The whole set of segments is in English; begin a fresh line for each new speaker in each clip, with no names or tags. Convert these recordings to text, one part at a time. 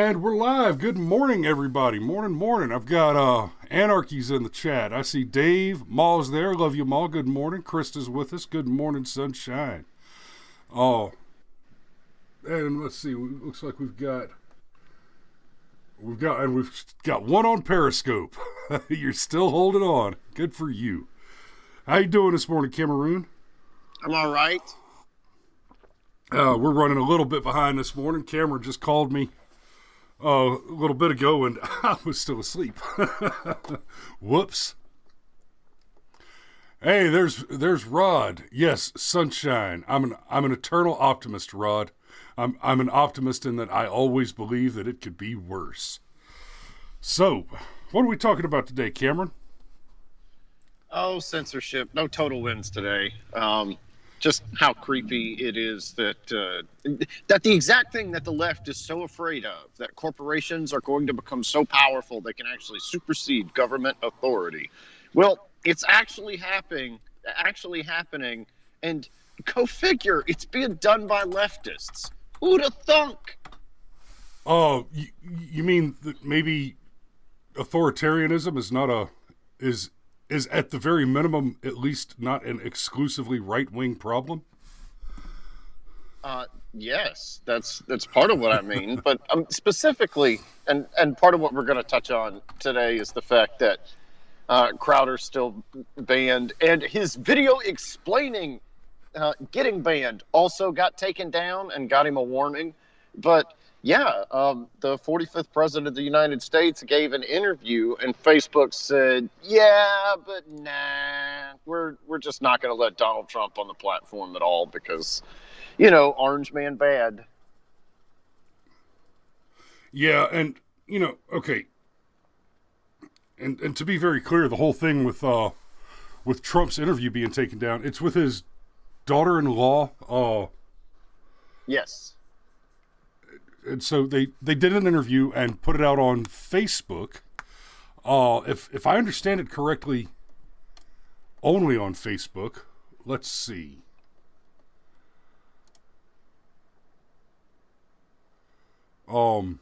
And we're live. Good morning, everybody. Morning. I've got Anarchy's in the chat. I see Dave. Maul's there. Love you, Maul. Good morning. Krista's with us. Good morning, sunshine. Oh, and let's see. Looks like we've got one on Periscope. You're still holding on. Good for you. How you doing this morning, Cameroon?
I'm all right.
We're running a little bit behind this morning. Cameron just called me a little bit ago, and I was still asleep. Whoops. Hey, there's Rod. Yes, sunshine. I'm an eternal optimist, Rod. I'm an optimist in that I always believe that it could be worse. So, what are we talking about today, Cameron?
Oh, censorship. No total wins today. Just how creepy it is that the exact thing that the left is so afraid of, that corporations are going to become so powerful they can actually supersede government authority. Well, it's actually happening, and go figure, it's being done by leftists. Who'd have thunk?
Oh, you mean that maybe authoritarianism is at the very minimum, at least not an exclusively right-wing problem?
Yes, that's part of what I mean. But specifically, and part of what we're going to touch on today is the fact that Crowder's still banned, and his video explaining getting banned also got taken down and got him a warning. But yeah, the 45th president of the United States gave an interview, and Facebook said, "Yeah, but nah, we're just not going to let Donald Trump on the platform at all because, Orange Man bad."
Yeah, and okay, and to be very clear, the whole thing with Trump's interview being taken down, it's with his daughter-in-law.
Yes.
And so they did an interview and put it out on Facebook. If I understand it correctly, only on Facebook. Let's see. Oh,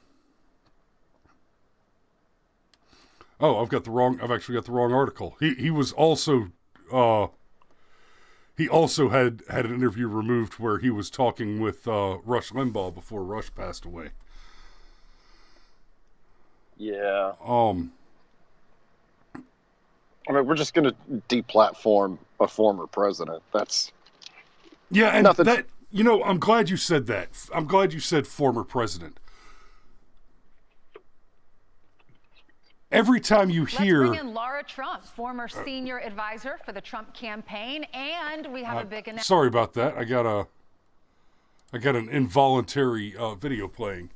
I've actually got the wrong article. He was also he also had an interview removed where he was talking with Rush Limbaugh before Rush passed away.
Yeah. I mean, we're just going to deplatform a former president. That's
and
nothing.
That I'm glad you said that. I'm glad you said former president. Every time you hear...
Let's bring in Laura Trump, former senior advisor for the Trump campaign, and we have a big announcement.
Sorry about that. I got an involuntary video playing.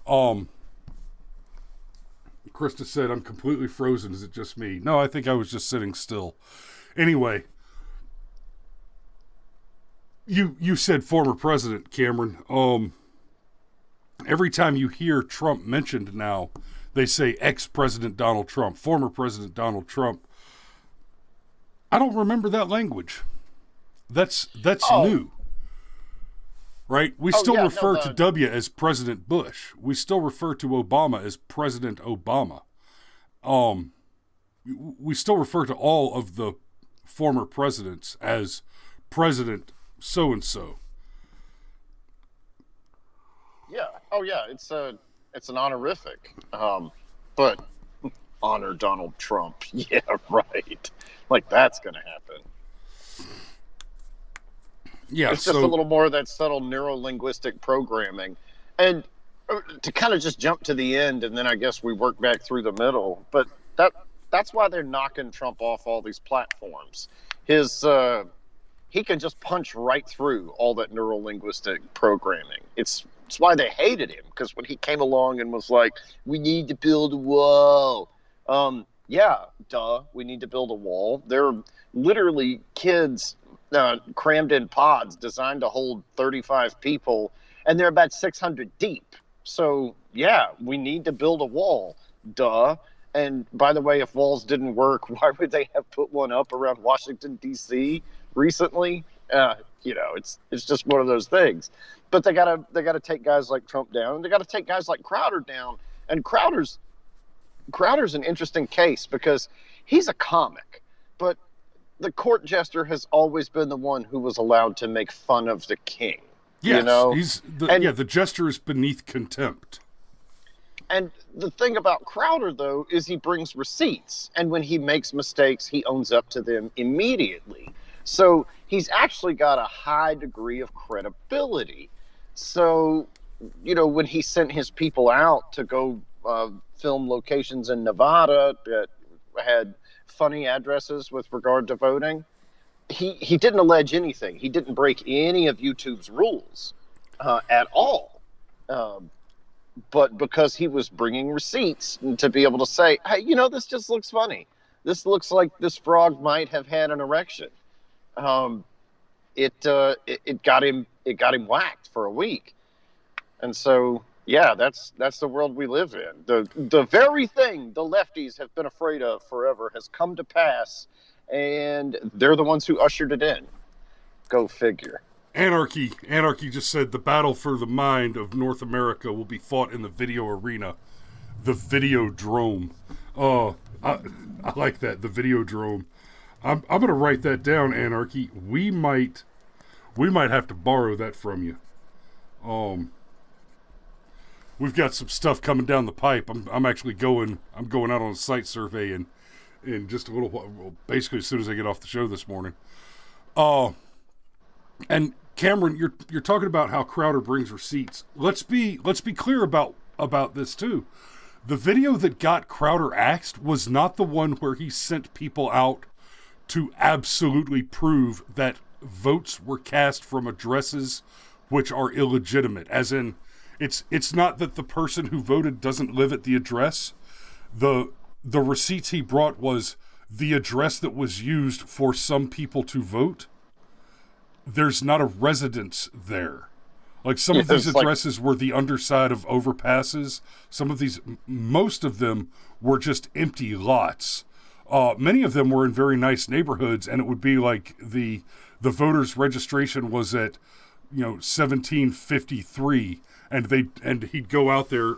Krista said, "I'm completely frozen. Is it just me?" No, I think I was just sitting still. Anyway, you said former president, Cameron. Every time you hear Trump mentioned now, they say ex-President Donald Trump, former President Donald Trump. I don't remember that language. That's new. Right? We still refer to W as President Bush. We still refer to Obama as President Obama. We still refer to all of the former presidents as President so-and-so.
Yeah. Oh, yeah. It's an honorific. But honor Donald Trump. Yeah, right. Like, that's going to happen.
Yeah,
it's just a little more of that subtle neuro-linguistic programming. And to kind of just jump to the end, and then I guess we work back through the middle. But that's why they're knocking Trump off all these platforms. He can just punch right through all that neuro-linguistic programming. It's why they hated him, because when he came along and was like, "We need to build a wall." Yeah, duh, we need to build a wall. They're literally kids crammed in pods designed to hold 35 people, and they're about 600 deep. So, yeah, we need to build a wall. Duh. And by the way, if walls didn't work, why would they have put one up around Washington, D.C. recently? It's just one of those things. But they gotta take guys like Trump down, and they gotta take guys like Crowder down. And Crowder's an interesting case because he's a comic, but the court jester has always been the one who was allowed to make fun of the king.
Yes, the jester is beneath contempt.
And the thing about Crowder, though, is he brings receipts, and when he makes mistakes, he owns up to them immediately. So he's actually got a high degree of credibility. So, when he sent his people out to go film locations in Nevada that had funny addresses with regard to voting, he didn't allege anything. He didn't break any of YouTube's rules at all. But because he was bringing receipts to be able to say, hey, this just looks funny. This looks like this frog might have had an erection. It got him whacked for a week. And so, yeah, that's the world we live in. The very thing the lefties have been afraid of forever has come to pass, and they're the ones who ushered it in. Go figure.
Anarchy just said the battle for the mind of North America will be fought in the video arena, the Videodrome. Oh, I like that, the Videodrome. I'm gonna write that down, Anarchy. We might have to borrow that from you. We've got some stuff coming down the pipe. I'm going out on a site survey in just a little while, well, basically as soon as I get off the show this morning. And Cameron, you're talking about how Crowder brings receipts. Let's be clear about this too. The video that got Crowder axed was not the one where he sent people out to absolutely prove that votes were cast from addresses which are illegitimate. As in, it's not that the person who voted doesn't live at the address. The receipts he brought was the address that was used for some people to vote. There's not a residence there. Like some of these addresses were the underside of overpasses. Most of them were just empty lots. Many of them were in very nice neighborhoods, and it would be like the voters' registration was at 1753, and he'd go out there,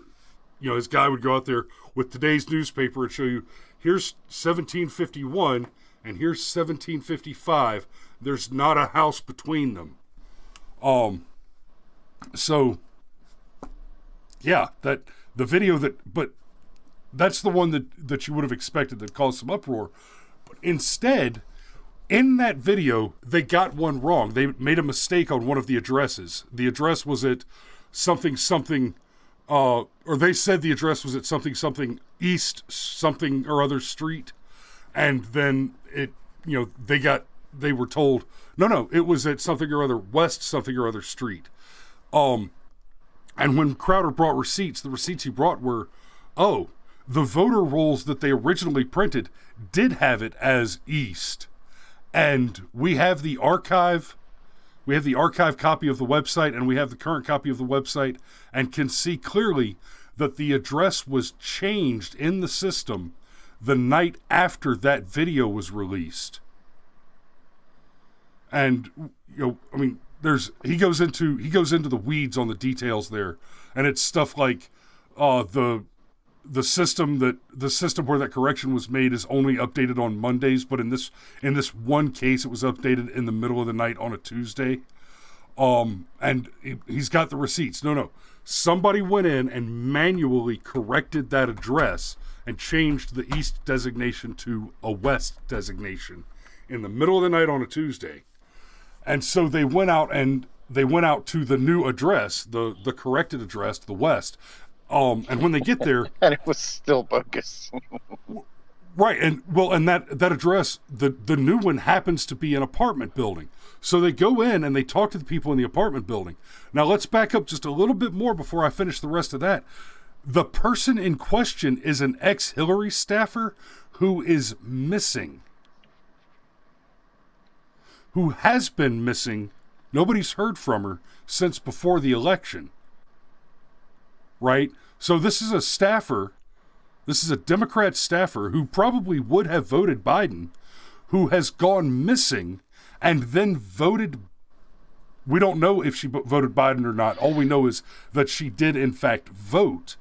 his guy would go out there with today's newspaper and show you, here's 1751 and here's 1755. There's not a house between them. So yeah, that the video but that's the one that you would have expected that caused some uproar. But instead, in that video, they got one wrong. They made a mistake on one of the addresses. The address was at something, or they said the address was at something east something or other street. And then they were told, no, it was at something or other west something or other street. And when Crowder brought receipts, the receipts he brought were, the voter rolls that they originally printed did have it as east. And we have the archive copy of the website, and we have the current copy of the website, and can see clearly that the address was changed in the system the night after that video was released. And he goes into the weeds on the details there, and it's stuff like the system where that correction was made is only updated on Mondays, but in this one case it was updated in the middle of the night on a Tuesday. And he's got the receipts. No, somebody went in and manually corrected that address and changed the east designation to a west designation in the middle of the night on a Tuesday. And so they went out to the new address, the corrected address, the west. And when they get there,
and it was still bogus.
Right, and that address, the new one happens to be an apartment building. So they go in and they talk to the people in the apartment building. Now let's back up just a little bit more before I finish the rest of that. The person in question is an ex-Hillary staffer who is missing. Who has been missing. Nobody's heard from her since before the election. Right? So this is a staffer. This is a Democrat staffer who probably would have voted Biden, who has gone missing and then voted We don't know if she voted Biden or not. All we know is that she did, in fact, vote,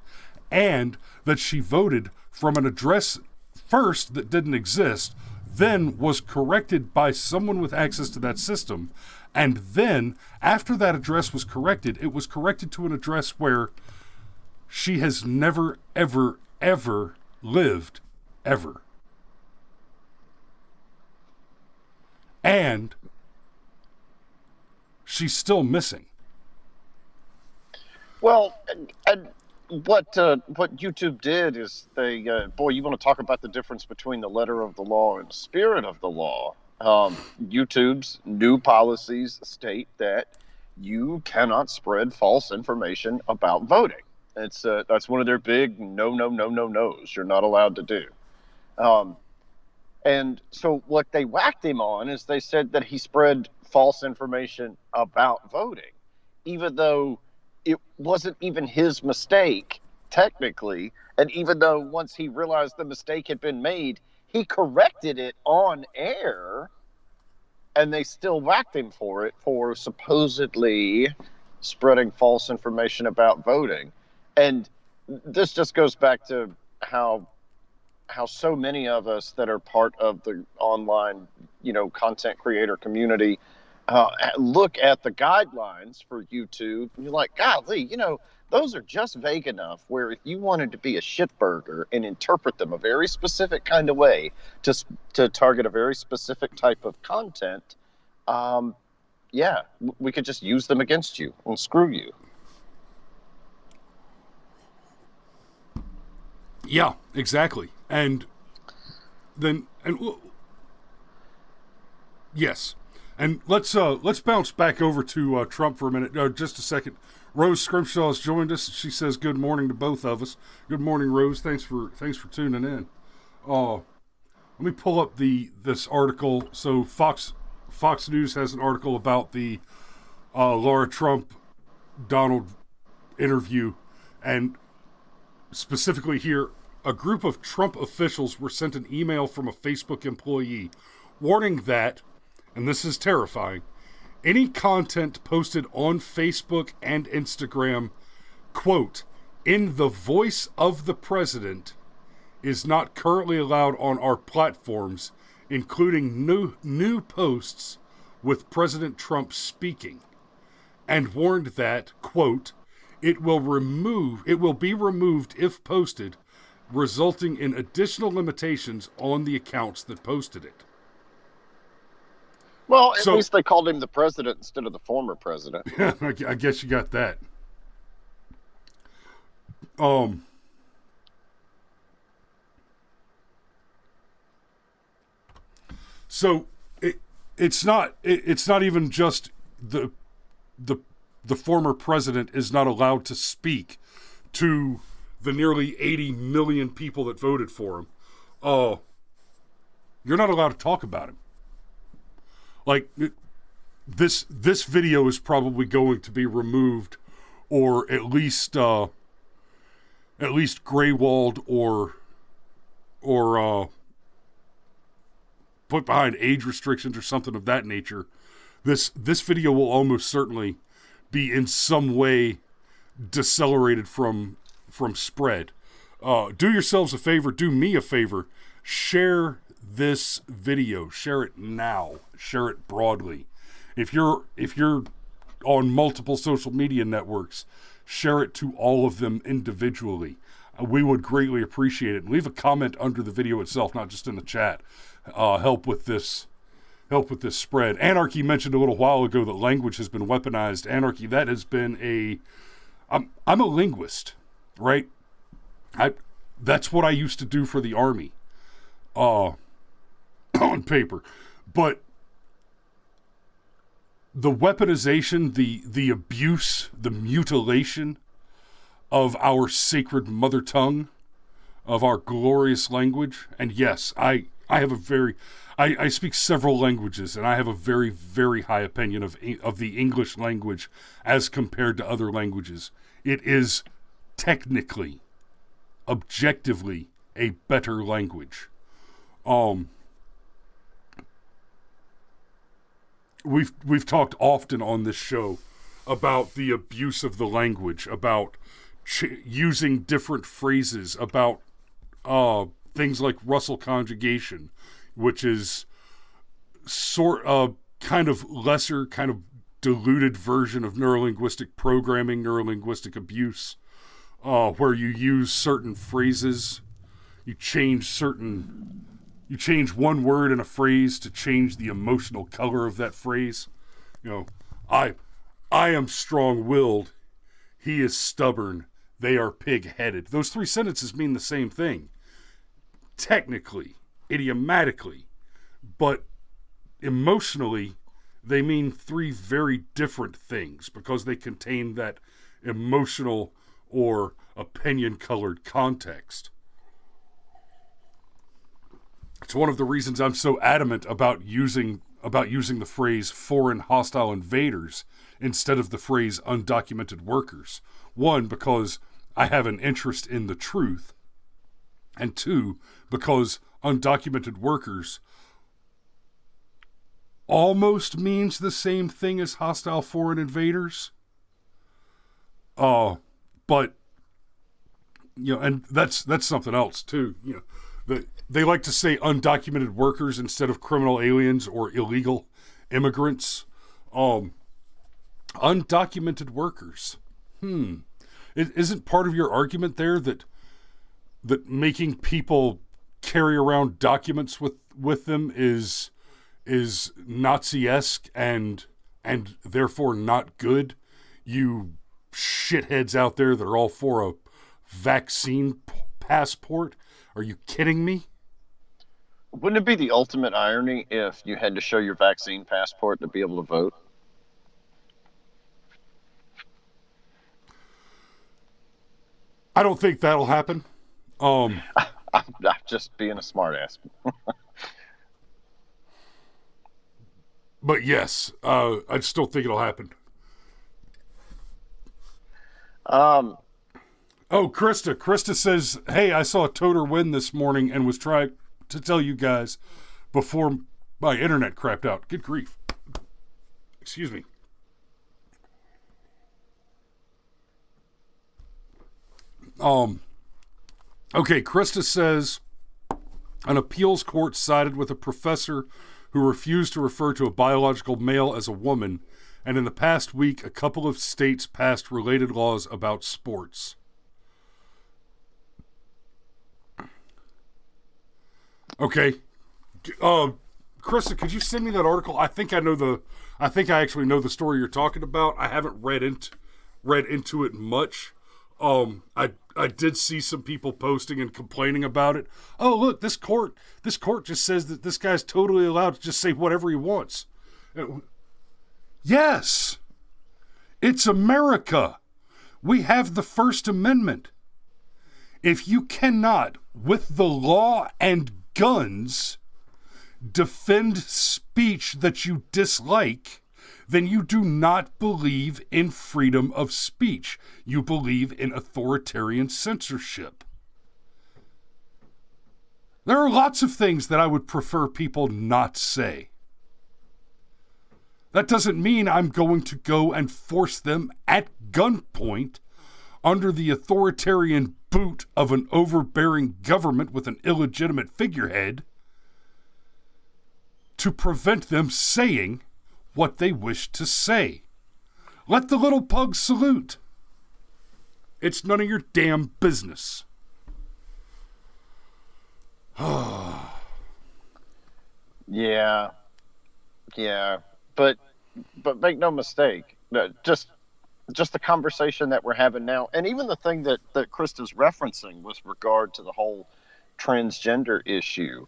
and that she voted from an address first that didn't exist, then was corrected by someone with access to that system, and then, after that address was corrected, it was corrected to an address where she has never, ever, ever lived, ever. And she's still missing.
Well, and what YouTube did is they, boy, you want to talk about the difference between the letter of the law and the spirit of the law. YouTube's new policies state that you cannot spread false information about voting. That's one of their big no's. You're not allowed to do. And so what they whacked him on is they said that he spread false information about voting, even though it wasn't even his mistake, technically. And even though once he realized the mistake had been made, he corrected it on air, and they still whacked him for it, for supposedly spreading false information about voting. And this just goes back to how so many of us that are part of the online, content creator community look at the guidelines for YouTube, and you're like, golly, those are just vague enough where if you wanted to be a shitburger and interpret them a very specific kind of way to target a very specific type of content, we could just use them against you and screw you.
Yeah, exactly. And then, yes. And let's bounce back over to Trump for a minute. Just a second. Rose Scrimshaw has joined us. She says good morning to both of us. Good morning, Rose. Thanks for tuning in. Let me pull up this article. So Fox News has an article about the Laura Trump Donald interview, and specifically here, a group of Trump officials were sent an email from a Facebook employee warning that, and this is terrifying, any content posted on Facebook and Instagram, quote, in the voice of the president, is not currently allowed on our platforms, including new posts with President Trump speaking, and warned that, quote, it will be removed if posted, resulting in additional limitations on the accounts that posted it.
Well, at least they called him the president instead of the former president.
I guess you got that. So it's not even just the former president is not allowed to speak to the nearly 80 million people that voted for him. You're not allowed to talk about him. Like, this video is probably going to be removed, or at least gray-walled, or put behind age restrictions or something of that nature. This video will almost certainly be in some way decelerated from spread. Do yourselves a favor, do me a favor, share this video, share it now, share it broadly. If you're on multiple social media networks, share it to all of them individually. We would greatly appreciate it. And leave a comment under the video itself, not just in the chat. Help with this spread. Anarchy mentioned a little while ago that language has been weaponized. Anarchy, that has been I'm a linguist, right? That's what I used to do for the Army, on paper. But the weaponization, the abuse, the mutilation of our sacred mother tongue, of our glorious language, and yes, I speak several languages, and I have a very, very high opinion of the English language as compared to other languages. It is technically, objectively, a better language. we've talked often on this show about the abuse of the language, about using different phrases, about things like Russell conjugation, which is kind of lesser, kind of diluted version of neurolinguistic programming, neurolinguistic abuse, where you use certain phrases, you change one word in a phrase to change the emotional color of that phrase. I am strong-willed, he is stubborn, they are pig-headed. Those three sentences mean the same thing, technically, idiomatically, but emotionally, they mean three very different things because they contain that emotional or opinion-colored context. It's one of the reasons I'm so adamant about using the phrase foreign hostile invaders instead of the phrase undocumented workers. One, because I have an interest in the truth, and two, because undocumented workers almost means the same thing as hostile foreign invaders. But and that's something else too. They like to say undocumented workers instead of criminal aliens or illegal immigrants. Undocumented workers. Isn't part of your argument there that making people carry around documents with them is Nazi-esque and therefore not good? You shitheads out there that are all for a vaccine passport? Are you kidding me?
Wouldn't it be the ultimate irony if you had to show your vaccine passport to be able to vote?
I don't think that'll happen.
I'm just being a smartass.
But yes, I still think it'll happen. Oh, Krista says, hey, I saw a toter win this morning and was trying to tell you guys before my internet crapped out. Good grief. Excuse me. Okay, Krista says, an appeals court sided with a professor who refused to refer to a biological male as a woman, and in the past week, a couple of states passed related laws about sports. Okay. Krista, could you send me that article? I think I actually know the story you're talking about. I haven't read into it much. I did see some people posting and complaining about it. Oh, look, this court just says that this guy's totally allowed to just say whatever he wants. Yes. It's America. We have the First Amendment. If you cannot, with the law and guns, defend speech that you dislike, then you do not believe in freedom of speech. You believe in authoritarian censorship. There are lots of things that I would prefer people not say. That doesn't mean I'm going to go and force them at gunpoint under the authoritarian boot of an overbearing government with an illegitimate figurehead to prevent them saying what they wish to say. Let the little pug salute. It's none of your damn business.
Yeah. But make no mistake, just the conversation that we're having now, and even the thing that Krista's referencing with regard to the whole transgender issue.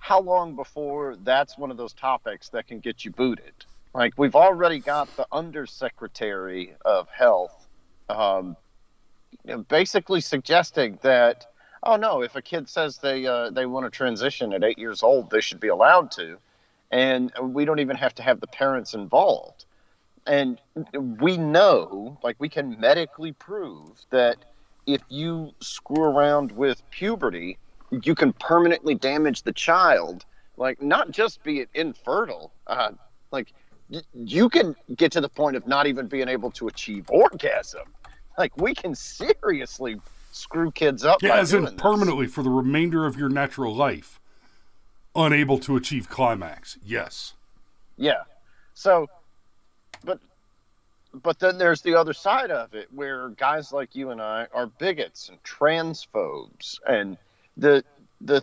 How long before that's one of those topics that can get you booted? Like, we've already got the Undersecretary of Health basically suggesting that, oh no, if a kid says they want to transition at 8 years old, they should be allowed to, and we don't even have to have the parents involved. And we know, like, we can medically prove that if you screw around with puberty, you can permanently damage the child. Like, not just be it infertile, Like, you can get to the point of not even being able to achieve orgasm. Like, we can seriously screw kids up.
Yeah,
by
as in
doing this.
permanently for the remainder of your natural life, unable to achieve climax. Yes.
Yeah. So, but then there's the other side of it, where guys like you and I are bigots and transphobes, and the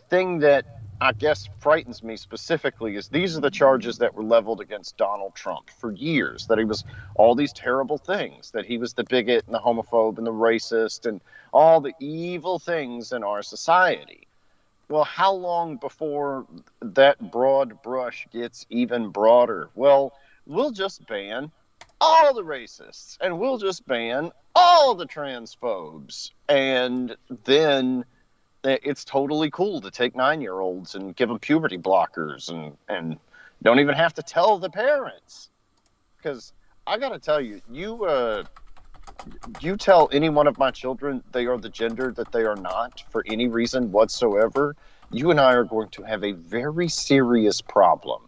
thing that I guess frightens me specifically is these are the charges that were leveled against Donald Trump for years, that he was all these terrible things, that he was the bigot and the homophobe and the racist and all the evil things in our society. Well, how long before that broad brush gets even broader? Well, we'll just ban all the racists, and we'll just ban all the transphobes, and then it's totally cool to take 9-year-olds and give them puberty blockers and don't even have to tell the parents. Because I got to tell you, you tell any one of my children they are the gender that they are not for any reason whatsoever, you and I are going to have a very serious problem.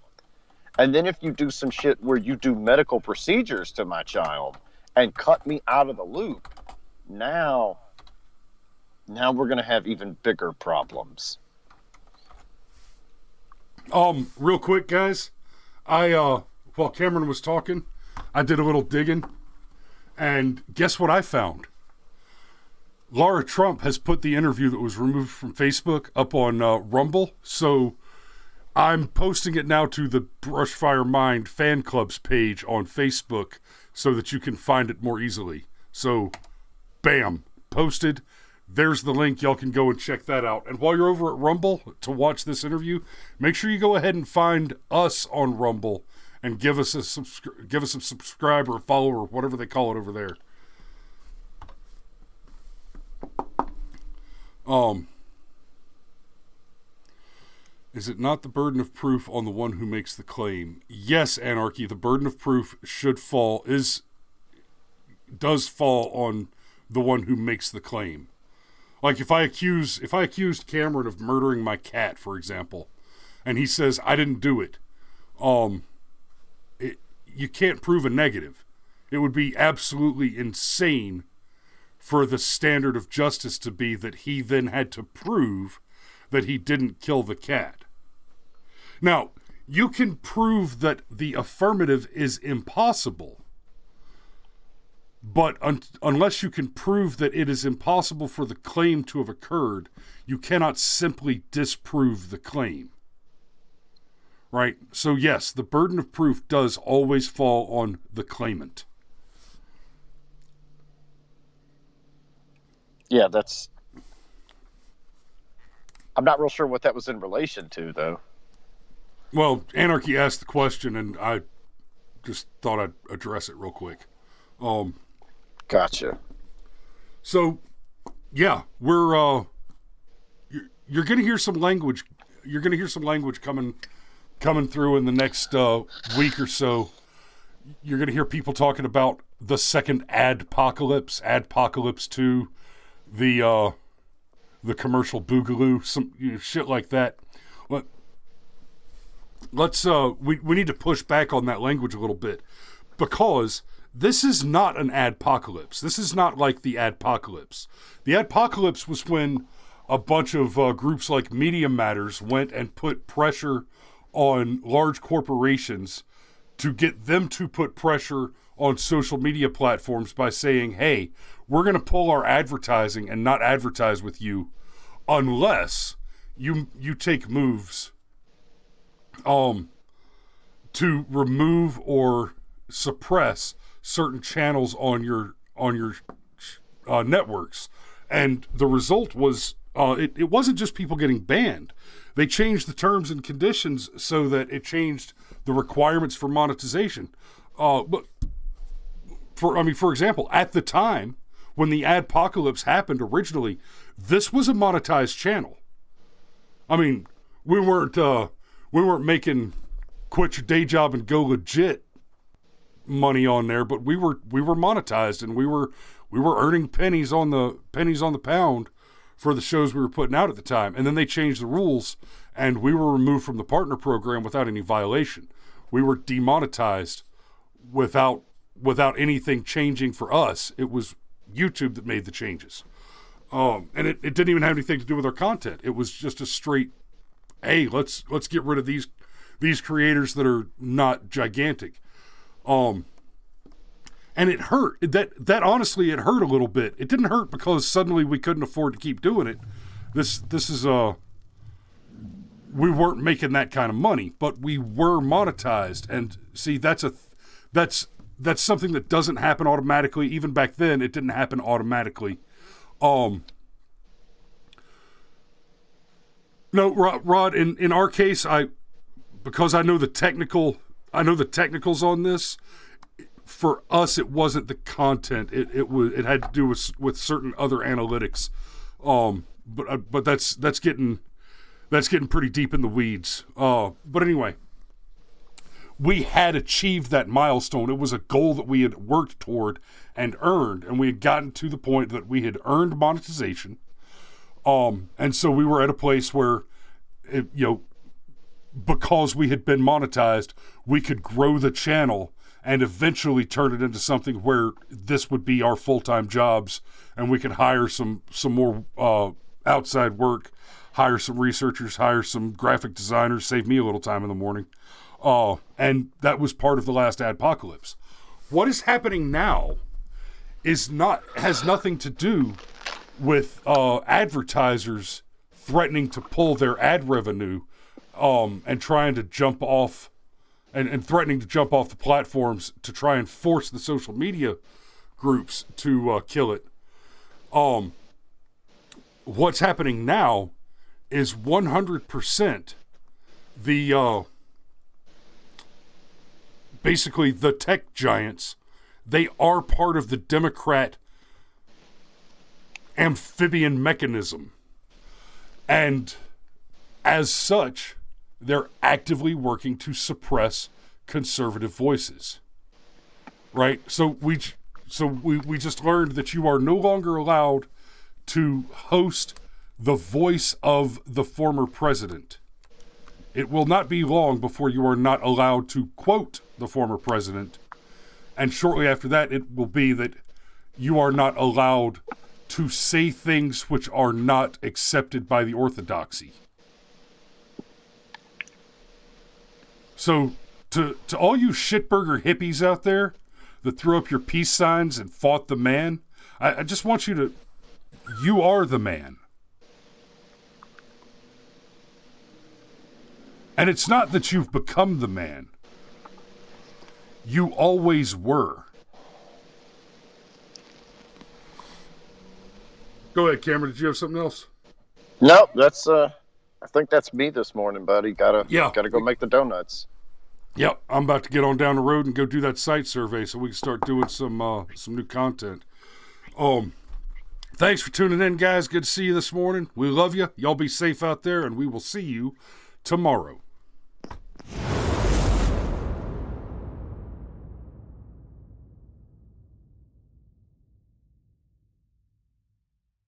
And then if you do some shit where you do medical procedures to my child and cut me out of the loop, now we're going to have even bigger problems.
Real quick, guys, while Cameron was talking, I did a little digging, and guess what I found? Laura Trump has put the interview that was removed from Facebook up on Rumble, so I'm posting it now to the Brushfire Mind fan club's page on Facebook so that you can find it more easily. So, bam, posted. There's the link. Y'all can go and check that out. And while you're over at Rumble to watch this interview, make sure you go ahead and find us on Rumble and give us a subscribe or a follow or whatever they call it over there. Is it not the burden of proof on the one who makes the claim? Yes, Anarchy, the burden of proof does fall on the one who makes the claim. Like if I accused Cameron of murdering my cat, for example, and he says I didn't do it, you can't prove a negative. It would be absolutely insane for the standard of justice to be that he then had to prove that he didn't kill the cat. Now, you can prove that the affirmative is impossible, but unless you can prove that it is impossible for the claim to have occurred, you cannot simply disprove the claim. Right? So yes, the burden of proof does always fall on the claimant.
Yeah, I'm not real sure what that was in relation to, though.
Well, Anarchy asked the question, and I just thought I'd address it real quick.
Gotcha.
So, yeah, we're you're going to hear some language. You're going to hear some language coming through in the next week or so. You're going to hear people talking about the second Adpocolypse, Adpocolypse 2, the commercial boogaloo, some shit like that. Let's we need to push back on that language a little bit, because this is not an adpocalypse. This is not like the Adpocolypse. The Adpocolypse was when a bunch of groups like Media Matters went and put pressure on large corporations to get them to put pressure on social media platforms by saying, hey, we're going to pull our advertising and not advertise with you unless you take moves to remove or suppress certain channels on your networks. And the result was it wasn't just people getting banned. They changed the terms and conditions so that it changed the requirements for monetization. But for example, at the time when the Adpocolypse happened originally, this was a monetized channel. I mean, we weren't making quit your day job and go legit money on there, but we were monetized, and we were earning pennies on the pound for the shows we were putting out at the time. And then they changed the rules, and we were removed from the partner program without any violation. We were demonetized without anything changing for us. It was YouTube that made the changes. And it didn't even have anything to do with our content. It was just a straight, hey, let's get rid of these creators that are not gigantic. And it hurt. That honestly, it hurt a little bit. It didn't hurt because suddenly we couldn't afford to keep doing it. This is we weren't making that kind of money, but we were monetized. And see, that's something that doesn't happen automatically. Even back then, it didn't happen automatically. No, Rod, in our case, because I know the technicals on this. For us, it wasn't the content. It had to do with certain other analytics. But that's getting pretty deep in the weeds. But anyway, we had achieved that milestone. It was a goal that we had worked toward and earned, and we had gotten to the point that we had earned monetization. And so we were at a place where, because we had been monetized, we could grow the channel and eventually turn it into something where this would be our full-time jobs, and we could hire some more outside work, hire some researchers, hire some graphic designers, save me a little time in the morning. And that was part of the last Adpocolypse. What is happening now has nothing to do with advertisers threatening to pull their ad revenue and trying to jump off and threatening to jump off the platforms to try and force the social media groups to kill it. What's happening now is 100% the basically the tech giants. They are part of the Democrat amphibian mechanism. And as such, they're actively working to suppress conservative voices. Right? So we just learned that you are no longer allowed to host the voice of the former president. It will not be long before you are not allowed to quote the former president. And shortly after that, it will be that you are not allowed to say things which are not accepted by the orthodoxy. So, to all you shitburger hippies out there that threw up your peace signs and fought the man, I just want you are the man. And it's not that you've become the man. You always were. Go ahead, Cameron. Did you have something else?
Nope, that's I think that's me this morning, buddy. Gotta go make the donuts.
Yep, I'm about to get on down the road and go do that site survey so we can start doing some new content. Thanks for tuning in, guys. Good to see you this morning. We love you. Y'all be safe out there, and we will see you tomorrow.